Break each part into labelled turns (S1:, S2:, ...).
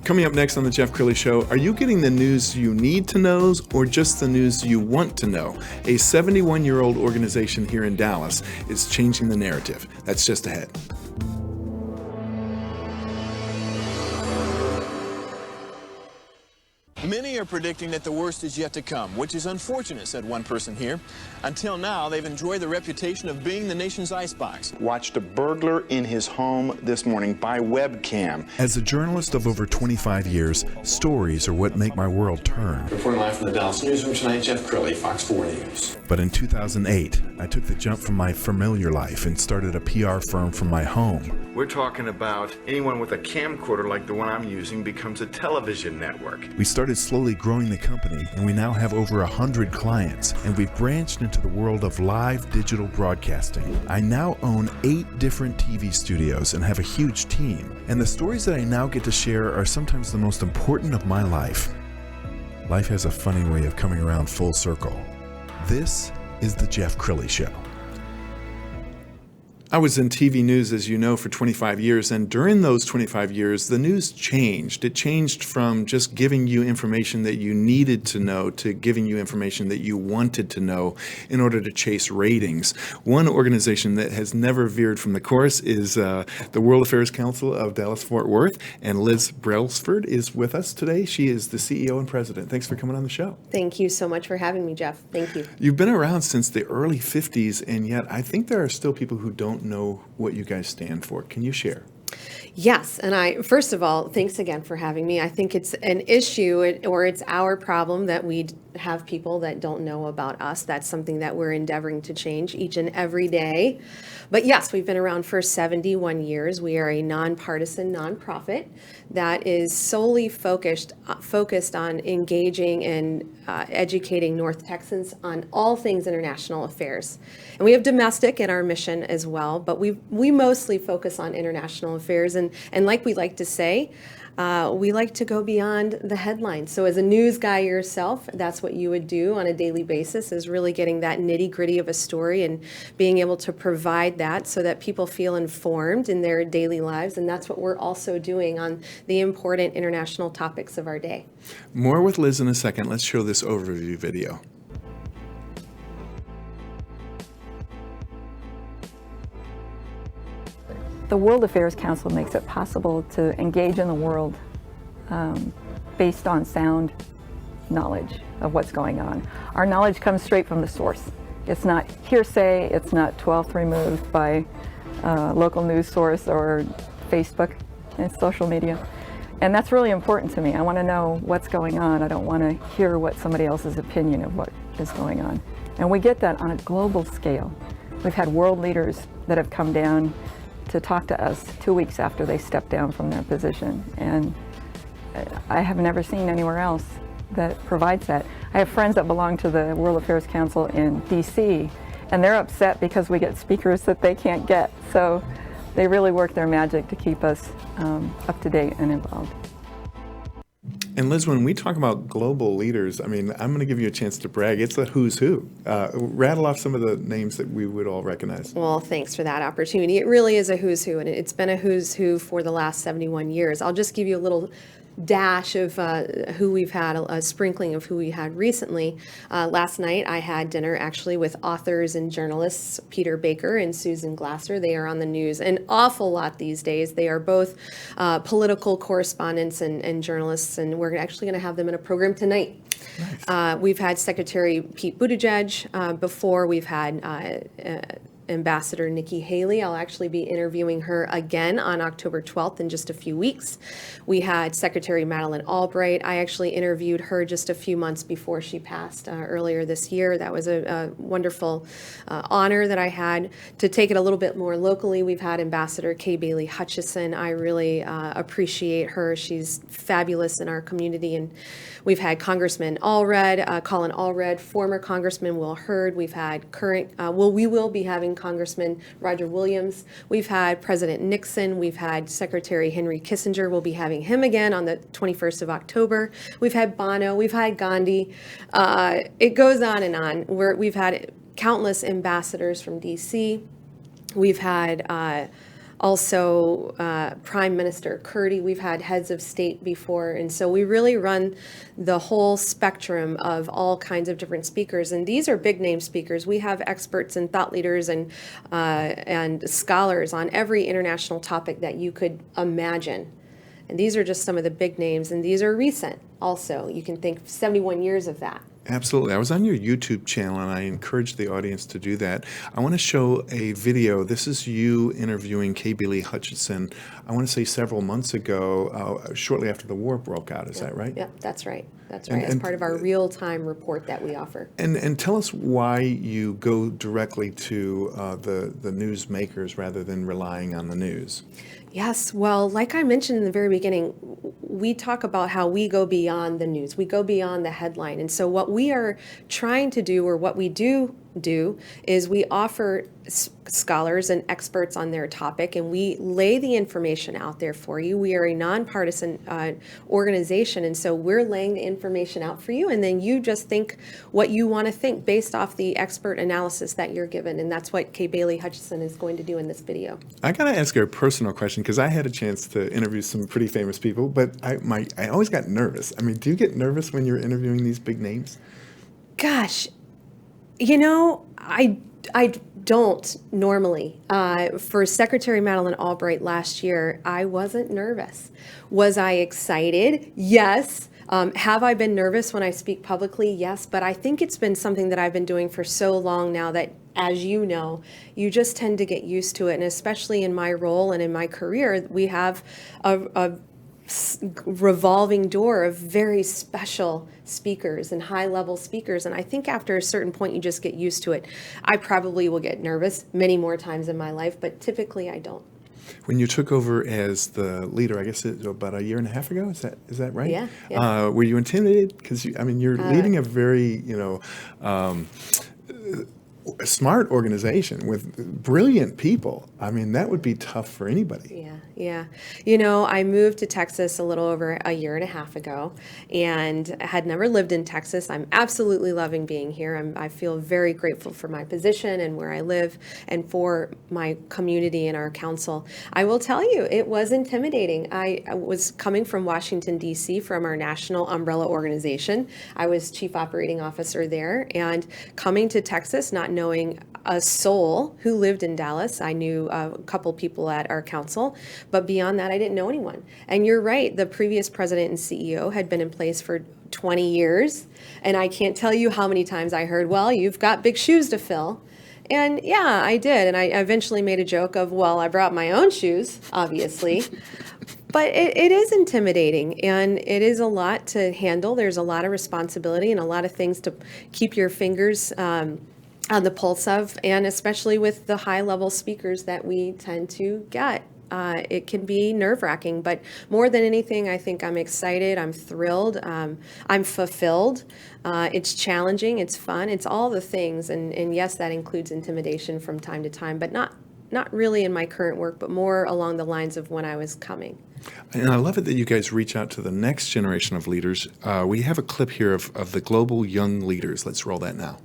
S1: Coming up next on the Jeff Crilley Show, are you getting the news you need to know or just the news you want to know? A 71-year-old organization here in Dallas is changing the narrative. That's just ahead.
S2: Many are predicting that the worst is yet to come, which is unfortunate, said one person here. Until now, they've enjoyed the reputation of being the nation's icebox.
S3: Watched a burglar in his home this morning by webcam.
S1: As a journalist of over 25 years, stories are what make my world turn.
S2: Reporting live from the Dallas newsroom tonight, Jeff Crilley, Fox 4 News.
S1: But in 2008, I took the jump from my familiar life and started a PR firm from my home.
S4: We're talking about anyone with a camcorder like the one I'm using becomes a television network.
S1: We started slowly growing the company, and we now have over 100 clients, and we've branched into the world of live digital broadcasting. I now own 8 different TV studios and have a huge team, and the stories that I now get to share are sometimes the most important of my life. Life has a funny way of coming around full circle. This is the Jeff Crilley Show. I was in TV news, as you know, for 25 years, and during those 25 years, the news changed. It changed from just giving you information that you needed to know to giving you information that you wanted to know in order to chase ratings. One organization that has never veered from the course is the World Affairs Council of Dallas-Fort Worth, and Liz Brailsford is with us today. She is the CEO and president. Thanks for coming on the show.
S5: Thank you so much for having me, Jeff. Thank you.
S1: You've been around since the early 50s, and yet I think there are still people who don't know what you guys stand for. Can you share?
S5: Yes, and first of all, thanks again for having me. I think it's an issue, or it's our problem that we have people that don't know about us. That's something that we're endeavoring to change each and every day. But yes, we've been around for 71 years. We are a nonpartisan nonprofit that is solely focused on engaging and educating North Texans on all things international affairs. And we have domestic in our mission as well, but we mostly focus on international affairs. And like we like to say, we like to go beyond the headlines. So as a news guy yourself, that's what you would do on a daily basis, is really getting that nitty gritty of a story and being able to provide that so that people feel informed in their daily lives. And that's what we're also doing on the important international topics of our day.
S1: More with Liz in a second. Let's show this overview video.
S6: The World Affairs Council makes it possible to engage in the world based on sound knowledge of what's going on. Our knowledge comes straight from the source. It's not hearsay, it's not 12th removed by local news source or Facebook and social media. And that's really important to me. I want to know what's going on. I don't want to hear what somebody else's opinion of what is going on. And we get that on a global scale. We've had world leaders that have come down to talk to us 2 weeks after they stepped down from their position. And I have never seen anywhere else that provides that. I have friends that belong to the World Affairs Council in DC, and they're upset because we get speakers that they can't get. So they really work their magic to keep us up to date and involved.
S1: And Liz, when we talk about global leaders, I mean, I'm going to give you a chance to brag. It's a who's who. Rattle off some of the names that we would all recognize.
S5: Well, thanks for that opportunity. It really is a who's who, and it's been a who's who for the last 71 years. I'll just give you a little dash of who we've had, a sprinkling of who we had recently. Last night I had dinner actually with authors and journalists Peter Baker and Susan Glasser. They are on the news an awful lot these days. They are both political correspondents and journalists, and we're actually going to have them in a program tonight. Nice. We've had Secretary Pete Buttigieg before. We've had Ambassador Nikki Haley. I'll actually be interviewing her again on October 12th in just a few weeks. We had Secretary Madeleine Albright. I actually interviewed her just a few months before she passed earlier this year. That was a wonderful honor that I had. To take it a little bit more locally, we've had Ambassador Kay Bailey Hutchison. I really appreciate her. She's fabulous in our community. And we've had Congressman Allred, Colin Allred, former Congressman Will Hurd. We've had we will be having Congressman Roger Williams. We've had President Nixon. We've had Secretary Henry Kissinger. We'll be having him again on the 21st of October. We've had Bono. We've had Gandhi. It goes on and on. We've had countless ambassadors from D.C. We've had also Prime Minister Crilley. We've had heads of state before, and so we really run the whole spectrum of all kinds of different speakers. And these are big name speakers. We have experts and thought leaders and scholars on every international topic that you could imagine. And these are just some of the big names, and these are recent also. You can think 71 years of that.
S1: Absolutely. I was on your YouTube channel, and I encourage the audience to do that. I want to show a video. This is you interviewing K. Bailey Hutchinson, I want to say several months ago, shortly after the war broke out. Is that right?
S5: Yep, that's right. That's right, as part of our real-time report that we offer.
S1: And tell us why you go directly to the news makers rather than relying on the news.
S5: Yes, well, like I mentioned in the very beginning, we talk about how we go beyond the news. We go beyond the headline. And so what we are trying to do, or what we do is we offer scholars and experts on their topic, and we lay the information out there for you. We are a nonpartisan organization, and so we're laying the information out for you, and then you just think what you want to think based off the expert analysis that you're given, and that's what K. Bailey Hutchinson is going to do in this video.
S1: I got to ask her a personal question, because I had a chance to interview some pretty famous people, but I always got nervous. I mean, do you get nervous when you're interviewing these big names?
S5: Gosh, you know, I don't normally. For Secretary Madeleine Albright last year, I wasn't nervous. Was I excited? Yes. Have I been nervous when I speak publicly? Yes. But I think it's been something that I've been doing for so long now that, as you know, you just tend to get used to it. And especially in my role and in my career, we have a revolving door of very special speakers and high-level speakers, and I think after a certain point you just get used to it. I probably will get nervous many more times in my life, but typically I don't.
S1: When you took over as the leader, I guess it was about a year and a half ago. Is that right?
S5: Yeah.
S1: Were you intimidated? Because you're leading a very a smart organization with brilliant people. I mean, that would be tough for anybody.
S5: Yeah. You know, I moved to Texas a little over a year and a half ago, and had never lived in Texas. I'm absolutely loving being here. I feel very grateful for my position and where I live, and for my community and our council. I will tell you, it was intimidating. I was coming from Washington, D.C., from our national umbrella organization. I was chief operating officer there, and coming to Texas, not knowing a soul who lived in Dallas. I knew a couple people at our council, but beyond that, I didn't know anyone. And you're right, the previous president and CEO had been in place for 20 years, and I can't tell you how many times I heard, well, you've got big shoes to fill. And yeah, I did, and I eventually made a joke of, well, I brought my own shoes, obviously. But it is intimidating, and it is a lot to handle. There's a lot of responsibility and a lot of things to keep your fingers on the pulse of, and especially with the high-level speakers that we tend to get. It can be nerve-wracking, but more than anything, I think I'm excited, I'm thrilled, I'm fulfilled. It's challenging, it's fun, it's all the things, and yes, that includes intimidation from time to time, but not really in my current work, but more along the lines of when I was coming.
S1: And I love it that you guys reach out to the next generation of leaders. We have a clip here of the global young leaders. Let's roll that now.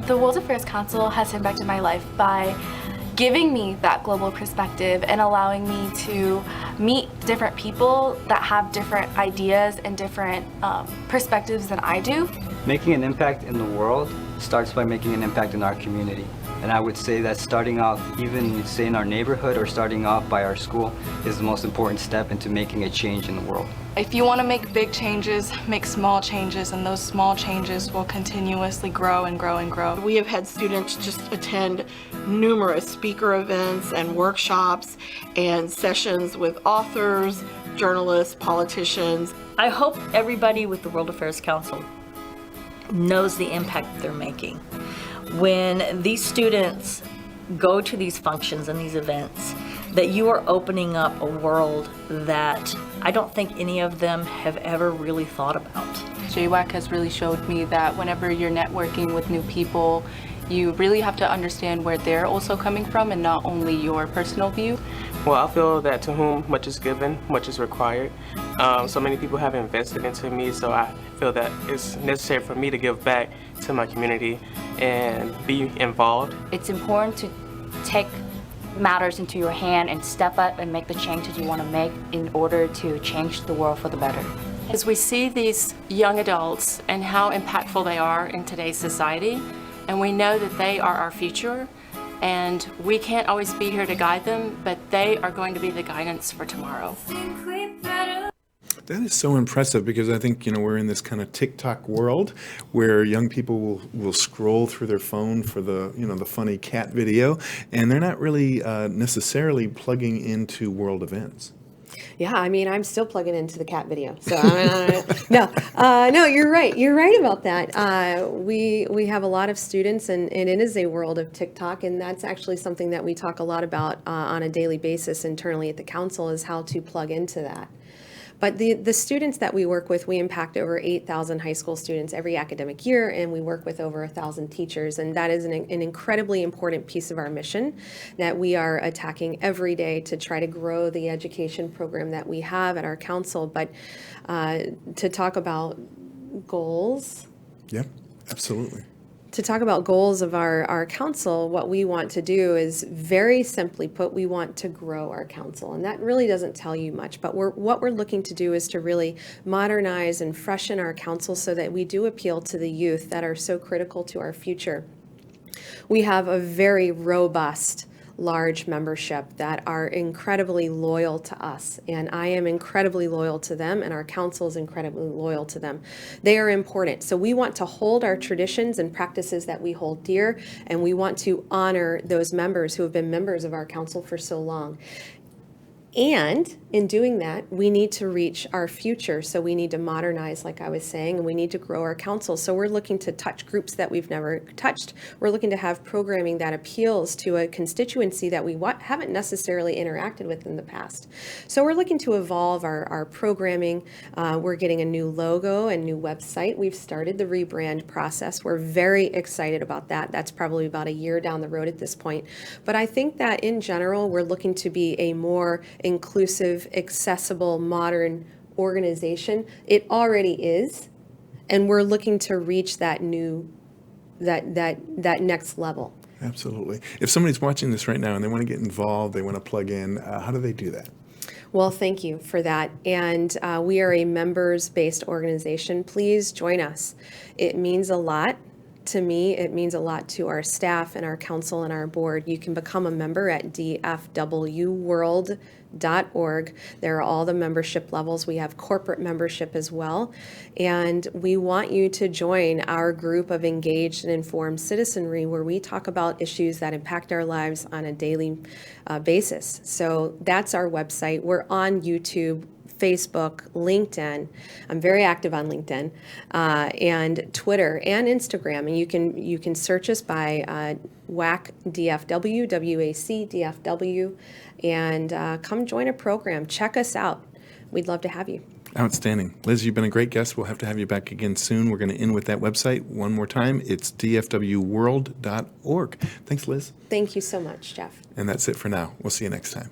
S7: The World Affairs Council has impacted my life by giving me that global perspective and allowing me to meet different people that have different ideas and different perspectives than I do.
S8: Making an impact in the world starts by making an impact in our community. And I would say that starting off, even say in our neighborhood or starting off by our school, is the most important step into making a change in the world.
S9: If you want to make big changes, make small changes, and those small changes will continuously grow and grow and grow. We have had students just attend numerous speaker events and workshops and sessions with authors, journalists, politicians.
S10: I hope everybody with the World Affairs Council knows the impact they're making. When these students go to these functions and these events, that you are opening up a world that I don't think any of them have ever really thought about.
S9: JWAC has really showed me that whenever you're networking with new people,
S11: you really have to understand where they're also coming from and not only your personal view.
S12: Well, I feel that to whom much is given, much is required. So many people have invested into me, so I feel that it's necessary for me to give back to my community and be involved.
S13: It's important to take matters into your hand and step up and make the change that you want to make in order to change the world for the better.
S11: As we see these young adults and how impactful they are in today's society, and we know that they are our future, and we can't always be here to guide them, but they are going to be the guidance for tomorrow.
S1: That is so impressive, because I think, we're in this kind of TikTok world where young people will scroll through their phone for the, the funny cat video, and they're not really necessarily plugging into world events.
S5: Yeah, I mean, I'm still plugging into the cat video. So no, you're right. You're right about that. We have a lot of students, and it is a world of TikTok, and that's actually something that we talk a lot about on a daily basis internally at the council, is how to plug into that. But the students that we work with, we impact over 8,000 high school students every academic year, and we work with over 1,000 teachers. And that is an incredibly important piece of our mission that we are attacking every day to try to grow the education program that we have at our council. But to talk about goals.
S1: Yep, absolutely.
S5: To talk about goals of our council, what we want to do is, very simply put, we want to grow our council. And that really doesn't tell you much, but what we're looking to do is to really modernize and freshen our council so that we do appeal to the youth that are so critical to our future. We have a very robust, large membership that are incredibly loyal to us, and I am incredibly loyal to them, and our council is incredibly loyal to them. They are important. So we want to hold our traditions and practices that we hold dear, and we want to honor those members who have been members of our council for so long. And in doing that, we need to reach our future. So we need to modernize, like I was saying, and we need to grow our council. So we're looking to touch groups that we've never touched. We're looking to have programming that appeals to a constituency that we haven't necessarily interacted with in the past. So we're looking to evolve our programming. We're getting a new logo and new website. We've started the rebrand process. We're very excited about that. That's probably about a year down the road at this point. But I think that in general, we're looking to be a more inclusive, accessible, modern organization. It already is, and we're looking to reach that next level.
S1: Absolutely. If somebody's watching this right now and they want to get involved, they want to plug in, how do they do that?
S5: Well, thank you for that. And we are a members-based organization. Please join us. It means a lot to me. It means a lot to our staff and our council and our board. You can become a member at dfwworld.org. There are all the membership levels. We have corporate membership as well. And we want you to join our group of engaged and informed citizenry, where we talk about issues that impact our lives on a daily basis. So that's our website. We're on YouTube, Facebook, LinkedIn. I'm very active on LinkedIn, and Twitter and Instagram. And you can search us by WAC DFW, WAC DFW, and come join a program. Check us out. We'd love to have you.
S1: Outstanding. Liz, you've been a great guest. We'll have to have you back again soon. We're going to end with that website one more time. It's dfwworld.org. Thanks, Liz.
S5: Thank you so much, Jeff.
S1: And that's it for now. We'll see you next time.